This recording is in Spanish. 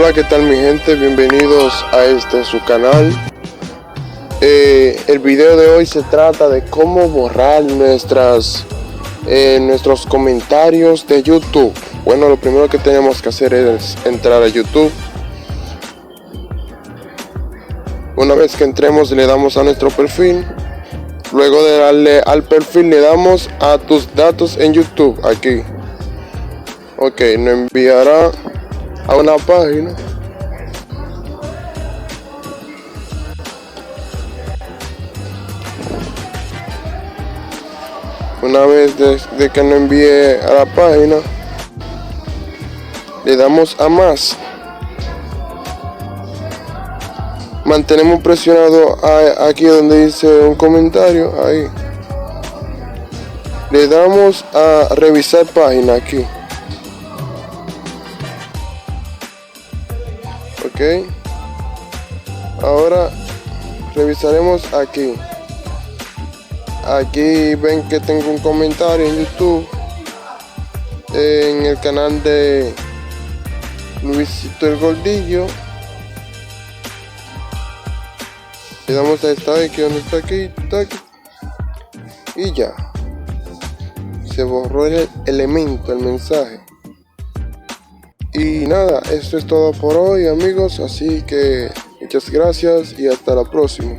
Hola, ¿qué tal mi gente? Bienvenidos a su canal. El video de hoy se trata de cómo borrar nuestros comentarios de YouTube. Bueno, lo primero que tenemos que hacer es entrar a YouTube. Una vez que entremos, le damos a nuestro perfil. Luego de darle al perfil, le damos a tus datos en YouTube, aquí. Ok, nos enviará a una página. Una vez de que nos envíe a la página, le damos a más. Mantenemos presionado aquí donde dice un comentario, ahí. Le damos a revisar página aquí. Ok. Ahora revisaremos aquí. Aquí ven que tengo un comentario en YouTube, en el canal de Luisito el Gordillo. Le damos a esta X donde está aquí, y ya. Se borró el elemento, el mensaje. Y nada, esto es todo por hoy, amigos. Así que muchas gracias y hasta la próxima.